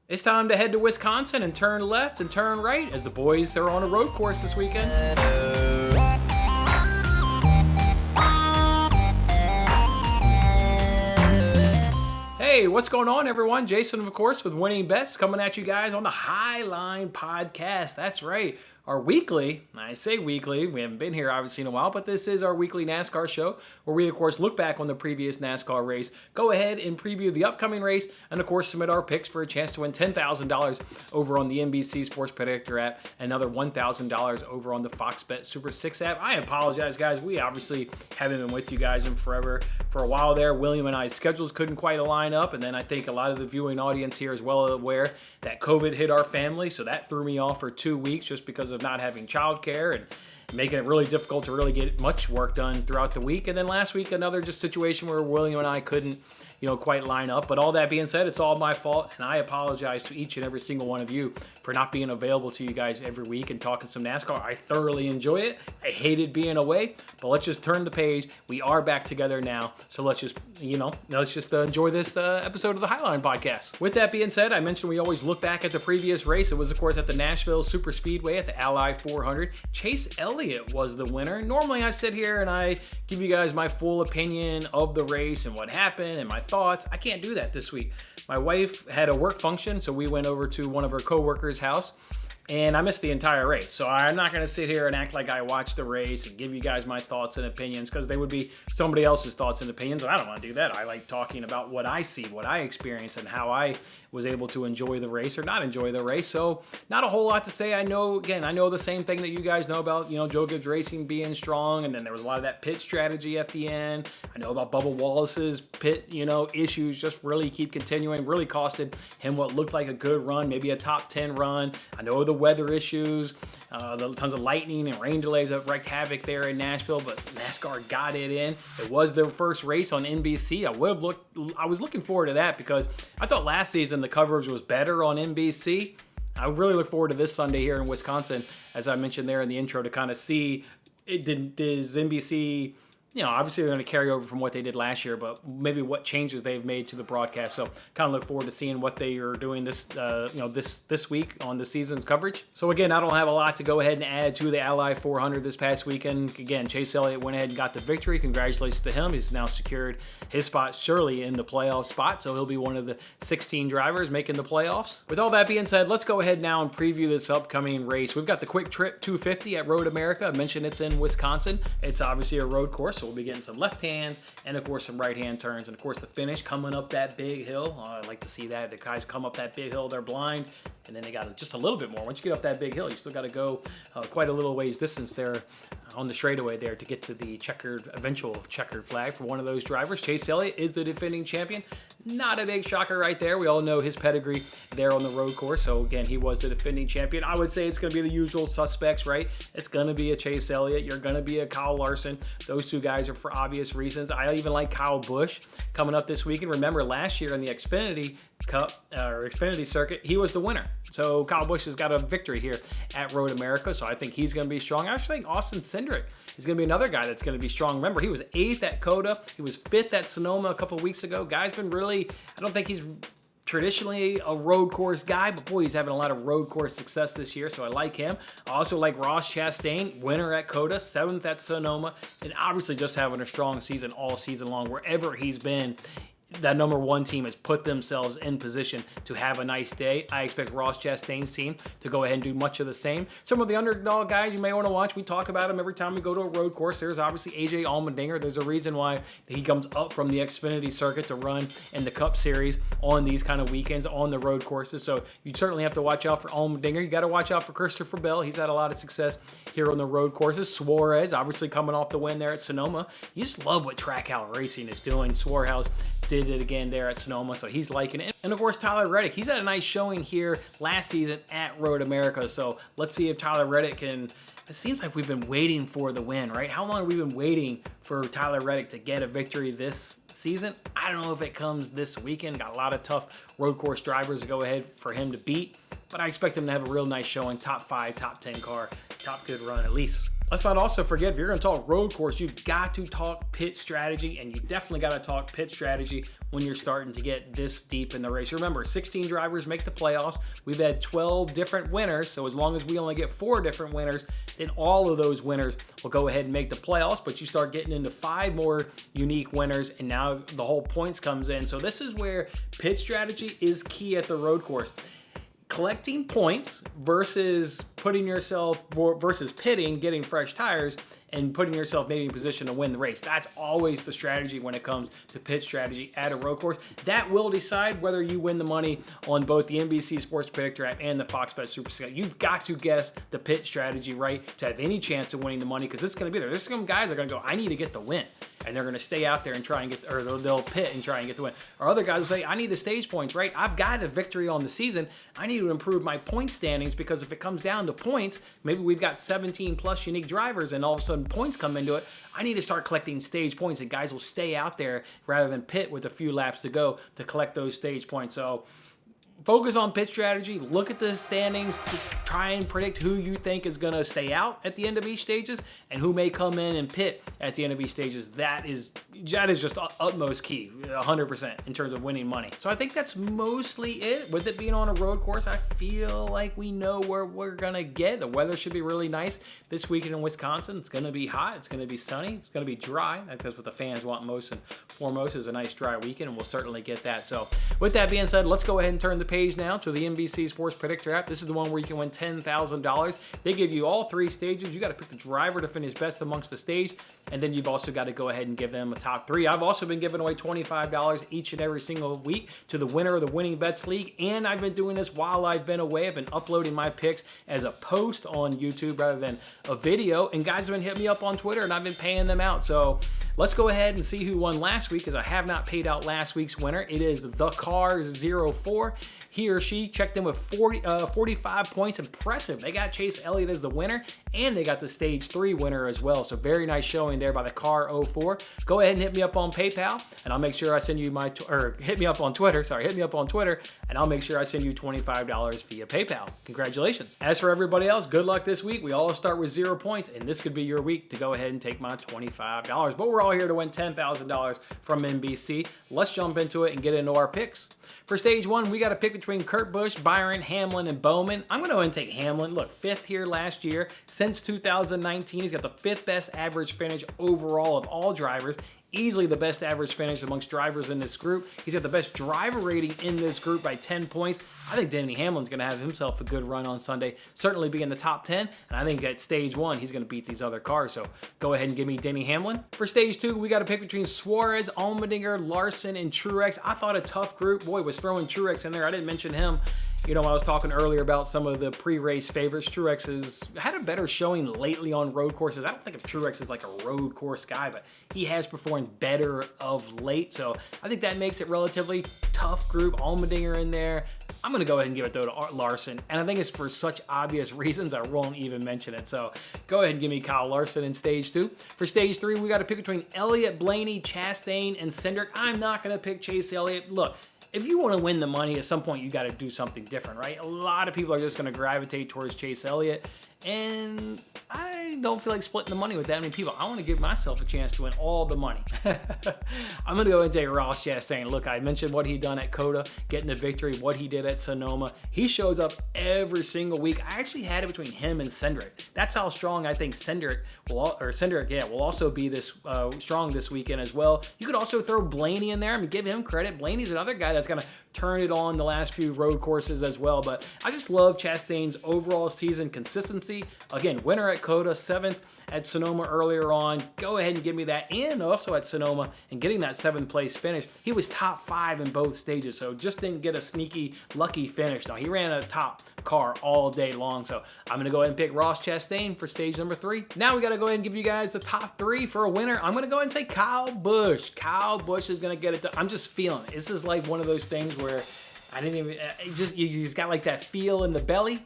It's time to head to Wisconsin and turn left and turn right as the boys are on a road course this weekend. Hey, what's going on, everyone? Jason, of course, with Winning Bets, coming at you guys on the Highline Podcast. That's right. Our weekly, I say weekly, we haven't been here obviously in a while, but this is our weekly NASCAR show where we, of course, look back on the previous NASCAR race, go ahead and preview the upcoming race, and, of course, submit our picks for a chance to win $10,000 over on the NBC Sports Predictor App, another $1,000 over on the Fox Bet Super 6 app. I apologize, guys. We obviously haven't been with you guys in forever. For a while there, William and I's schedules couldn't quite align up, and then I think a lot of the viewing audience here is well aware that COVID hit our family, so that threw me off for 2 weeks just because of not having childcare and making it really difficult to really get much work done throughout the week. And then last week, another just situation where William and I couldn't quite line up. But all that being said, it's all my fault, and I apologize to each and every single one of you for not being available to you guys every week and talking some NASCAR. I thoroughly enjoy it. I hated being away, but let's just turn the page. We are back together now, so let's just enjoy this episode of the Highline Podcast. With that being said, I mentioned we always look back at the previous race. It was, of course, at the Nashville Super Speedway at the Ally 400. Chase Elliott was the winner. Normally, I sit here and I give you guys my full opinion of the race and what happened and my thoughts. I can't do that this week. My wife had a work function, so we went over to one of her coworkers' house, and I missed the entire race. So I'm not going to sit here and act like I watched the race and give you guys my thoughts and opinions, because they would be somebody else's thoughts and opinions, and I don't want to do that. I like talking about what I see, what I experience, and how I was able to enjoy the race or not enjoy the race. So not a whole lot to say. I know the same thing that you guys know about, Joe Gibbs Racing being strong, and then there was a lot of that pit strategy at the end. I know about Bubba Wallace's pit, issues just really keep continuing, really costed him what looked like a good run, maybe a top 10 run. I know the weather issues, the tons of lightning and rain delays that wreaked havoc there in Nashville, but NASCAR got it in. It was their first race on NBC. I was looking forward to that because I thought last season the coverage was better on NBC. I really look forward to this Sunday here in Wisconsin, as I mentioned there in the intro, to kind of see does NBC, obviously they're going to carry over from what they did last year, but maybe what changes they've made to the broadcast. So kind of look forward to seeing what they are doing this week on the season's coverage. So again, I don't have a lot to go ahead and add to the Ally 400 this past weekend. Again, Chase Elliott went ahead and got the victory. Congratulations to him. He's now secured his spot surely in the playoff spot, so he'll be one of the 16 drivers making the playoffs. With all that being said, let's go ahead now and preview this upcoming race. We've got the Kwik Trip 250 at Road America. I mentioned it's in Wisconsin. It's obviously a road course, so we'll be getting some left-hand and, of course, some right-hand turns. And, of course, the finish coming up that big hill. I like to see that. The guys come up that big hill, they're blind, and then they got just a little bit more. Once you get up that big hill, you still got to go quite a little ways distance there on the straightaway there to get to the eventual checkered flag for one of those drivers. Chase Elliott is the defending champion. Not a big shocker right there. We all know his pedigree there on the road course. So, again, he was the defending champion. I would say it's going to be the usual suspects, right? It's going to be a Chase Elliott. You're going to be a Kyle Larson. Those two guys are for obvious reasons. I even like Kyle Busch coming up this weekend. Remember, last year in the Xfinity Cup or Xfinity Circuit, he was the winner. So Kyle Busch has got a victory here at Road America. So I think he's going to be strong. I actually think Austin Cindric is going to be another guy that's going to be strong. Remember, he was 8th at COTA. He was 5th at Sonoma a couple weeks ago. Guy's been really, I don't think he's traditionally a road course guy, but boy, he's having a lot of road course success this year, so I like him. I also like Ross Chastain, winner at COTA, 7th at Sonoma, and obviously just having a strong season all season long. Wherever he's been, that number one team has put themselves in position to have a nice day. I expect Ross Chastain's team to go ahead and do much of the same. Some of the underdog guys you may want to watch, we talk about them every time we go to a road course. There's obviously AJ Allmendinger. There's a reason why he comes up from the Xfinity circuit to run in the Cup Series on these kind of weekends on the road courses. So you certainly have to watch out for Allmendinger. You got to watch out for Christopher Bell. He's had a lot of success here on the road courses. Suarez, obviously coming off the win there at Sonoma. You just love what Trackhouse Racing is doing. Suarez did it again there at Sonoma, so he's liking it. And of course, Tyler Reddick, he's had a nice showing here last season at Road America, so let's see if Tyler Reddick can. It seems like we've been waiting for the win, right? How long have we been waiting for Tyler Reddick to get a victory this season? I don't know if it comes this weekend. Got a lot of tough road course drivers to go ahead for him to beat, but I expect him to have a real nice showing, top 5, top 10 car, top good run at least Let's not also forget, if you're going to talk road course, you've got to talk pit strategy, and you definitely got to talk pit strategy when you're starting to get this deep in the race. Remember, 16 drivers make the playoffs. We've had 12 different winners, so as long as we only get 4 different winners, then all of those winners will go ahead and make the playoffs, but you start getting into 5 more unique winners, and now the whole points comes in. So this is where pit strategy is key at the road course. Collecting points versus pitting, getting fresh tires, and putting yourself maybe in position to win the race. That's always the strategy when it comes to pit strategy at a road course. That will decide whether you win the money on both the NBC Sports Predictor App and the Fox Bet Super Scout. You've got to guess the pit strategy right to have any chance of winning the money, because it's going to be there. There's some guys that are going to go, I need to get the win. And they're going to stay out there and try and get, or they'll pit and try and get the win. Or other guys will say, I need the stage points, right? I've got a victory on the season. I need to improve my point standings, because if it comes down to points, maybe we've got 17 plus unique drivers and all of a sudden points come into it. I need to start collecting stage points, and guys will stay out there rather than pit with a few laps to go to collect those stage points. So focus on pit strategy, look at the standings to try and predict who you think is going to stay out at the end of each stages and who may come in and pit at the end of each stages. That is just utmost key, 100% in terms of winning money. So I think that's mostly it. With it being on a road course, I feel like we know where we're going to get. The weather should be really nice this weekend in Wisconsin. It's going to be hot. It's going to be sunny. It's going to be dry. That's what the fans want most and foremost, is a nice dry weekend, and we'll certainly get that. So with that being said, let's go ahead and turn the page now to the NBC Sports Predictor App. This is the one where you can win $10,000. They give you all 3 stages. You got to pick the driver to finish best amongst the stage, and then you've also got to go ahead and give them a top 3. I've also been giving away $25 each and every single week to the winner of the Winning Bets League, and I've been doing this while I've been away. I've been uploading my picks as a post on YouTube rather than a video, and guys have been hitting me up on Twitter, and I've been paying them out. So let's go ahead and see who won last week, because I have not paid out last week's winner. It is The Car 04. He or she checked in with 45 points. Impressive. They got Chase Elliott as the winner, and they got the Stage 3 winner as well. So very nice showing there by the Car 04. Go ahead and hit me up on PayPal, and I'll make sure I send you hit me up on Twitter. Hit me up on Twitter, and I'll make sure I send you $25 via PayPal. Congratulations. As for everybody else, good luck this week. We all start with 0 points, and this could be your week to go ahead and take my $25. But we're all here to win $10,000 from NBC. Let's jump into it and get into our picks. For stage 1, we got to pick between Kurt Busch, Byron, Hamlin, and Bowman. I'm going to go ahead and take Hamlin. Look, 5th here last year. Since 2019, he's got the 5th best average finish overall of all drivers. Easily the best average finish amongst drivers in this group. He's got the best driver rating in this group by 10 points. I think Denny Hamlin's going to have himself a good run on Sunday. Certainly be in the top 10. And I think at stage 1, he's going to beat these other cars. So go ahead and give me Denny Hamlin. For stage 2, we got to pick between Suarez, Allmendinger, Larson, and Truex. I thought a tough group. Boy, was throwing Truex in there. I didn't mention him. You know, I was talking earlier about some of the pre-race favorites. Truex has had a better showing lately on road courses. I don't think of Truex as like a road course guy, but he has performed better of late. So I think that makes it relatively tough group. Allmendinger in there. I'm going to go ahead and give it, though, to Larson. And I think it's for such obvious reasons I won't even mention it. So go ahead and give me Kyle Larson in stage 2. For stage 3, we got to pick between Elliott, Blaney, Chastain, and Cindric. I'm not going to pick Chase Elliott. Look, if you want to win the money, at some point you got to do something different, right? A lot of people are just going to gravitate towards Chase Elliott, and I don't feel like splitting the money with that many people. I want to give myself a chance to win all the money. I'm going to go and take Ross Chastain. Look, I mentioned what he done at COTA, getting the victory, what he did at Sonoma. He shows up every single week. I actually had it between him and Cindric. That's how strong I think Cindric will also be this strong this weekend as well. You could also throw Blaney in there. I mean, give him credit. Blaney's another guy that's going to turn it on the last few road courses as well. But I just love Chastain's overall season consistency. Again, winner at COTA, 7th at Sonoma earlier on. Go ahead and give me that. And also at Sonoma and getting that 7th place finish. He was top 5 in both stages, so just didn't get a sneaky, lucky finish. Now, he ran a top car all day long, so I'm going to go ahead and pick Ross Chastain for stage number 3. Now we got to go ahead and give you guys the top 3 for a winner. I'm going to go ahead and say Kyle Busch. Kyle Busch is going to get it done. I'm just feeling it. This is like one of those things where I didn't even, you just got like that feel in the belly.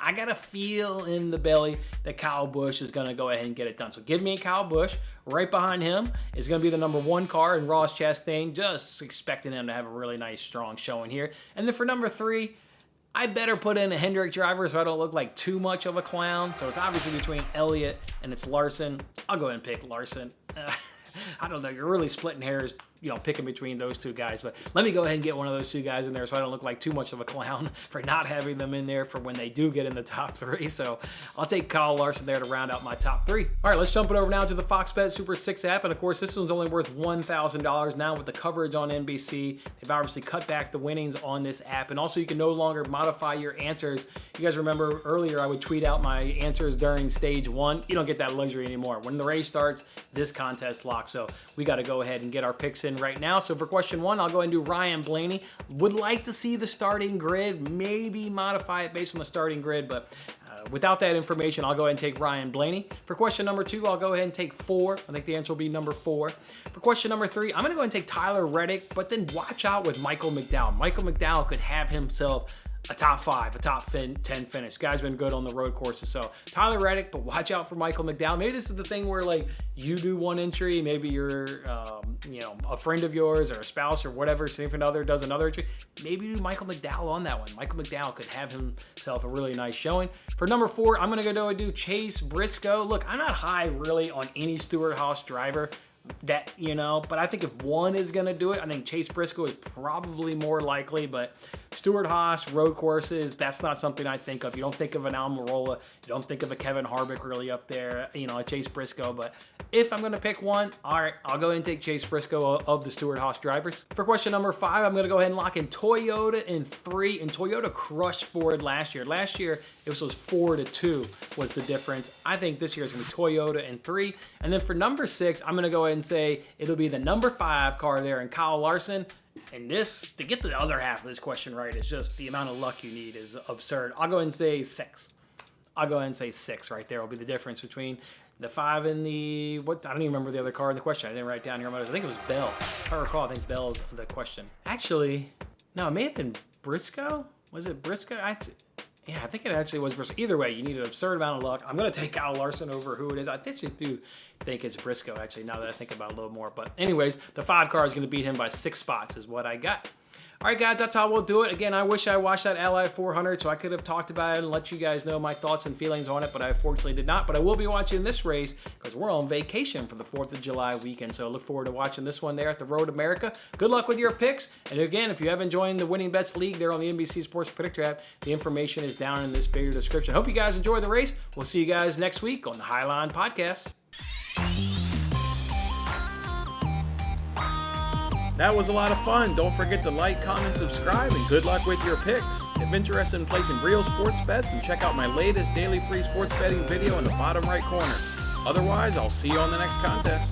I got a feel in the belly that Kyle Busch is going to go ahead and get it done. So give me Kyle Busch. Right behind him is going to be the number 1 car in Ross Chastain. Just expecting him to have a really nice, strong showing here. And then for number 3, I better put in a Hendrick driver so I don't look like too much of a clown. So it's obviously between Elliott and it's Larson. I'll go ahead and pick Larson. I don't know. You're really splitting hairs, picking between those two guys. But let me go ahead and get one of those two guys in there so I don't look like too much of a clown for not having them in there for when they do get in the top 3. So I'll take Kyle Larson there to round out my top 3. All right, let's jump it over now to the Fox Bet Super 6 app. And of course, this one's only worth $1,000 now with the coverage on NBC. They've obviously cut back the winnings on this app. And also, you can no longer modify your answers. You guys remember earlier I would tweet out my answers during stage 1. You don't get that luxury anymore. When the race starts, this contest locks. So we got to go ahead and get our picks in right now. So for question 1, I'll go ahead and do Ryan Blaney. Would like to see the starting grid, maybe modify it based on the starting grid, but without that information, I'll go ahead and take Ryan Blaney. For question number 2, I'll go ahead and take 4. I think the answer will be number 4. For question number 3, I'm going to go ahead and take Tyler Reddick, but then watch out with Michael McDowell. Michael McDowell could have himself a top 5, a top 10 finish. Guy's been good on the road courses. So Tyler Reddick, but watch out for Michael McDowell. Maybe this is the thing where like you do one entry, maybe you're a friend of yours or a spouse or whatever, significant other does another entry. Maybe do Michael McDowell on that one. Michael McDowell could have himself a really nice showing. For number 4, I'm gonna go and do Chase Briscoe. Look, I'm not high really on any Stewart-Haas driver. But I think if one is going to do it, I think Chase Briscoe is probably more likely, but Stewart-Haas, road courses, that's not something I think of. You don't think of an Almirola, you don't think of a Kevin Harvick really up there, a Chase Briscoe, but if I'm going to pick one, all right, I'll go ahead and take Chase Briscoe of the Stewart-Haas drivers. For question number 5, I'm going to go ahead and lock in Toyota in 3, and Toyota crushed Ford last year. Last year, it was 4-2 was the difference. I think this year is going to be Toyota in 3, and then for number 6, I'm going to go ahead and say it'll be the number 5 car there in Kyle Larson. And this, to get the other half of this question right, is just the amount of luck you need is absurd. I'll go ahead and say 6. I'll go ahead and say 6 right there will be the difference between the 5 and the, I don't even remember the other car in the question. I didn't write it down here. I think it was Bell. If I recall, I think Bell's the question. Actually, no, it may have been Briscoe. Was it Briscoe? Yeah, I think it actually was Briscoe. Either way, you need an absurd amount of luck. I'm going to take Kyle Larson over who it is. I actually do think it's Briscoe, actually, now that I think about it a little more. But anyways, the 5 car is going to beat him by 6 spots is what I got. All right, guys, that's how we'll do it. Again, I wish I watched that Ally 400 so I could have talked about it and let you guys know my thoughts and feelings on it, but I unfortunately did not. But I will be watching this race because we're on vacation for the 4th of July weekend, so I look forward to watching this one there at the Road America. Good luck with your picks. And again, if you haven't joined the Winning Bets League there on the NBC Sports Predictor app, the information is down in this video description. Hope you guys enjoy the race. We'll see you guys next week on the Highline Podcast. That was a lot of fun. Don't forget to like, comment, subscribe, and good luck with your picks. If interested in placing real sports bets, then check out my latest daily free sports betting video in the bottom right corner. Otherwise, I'll see you on the next contest.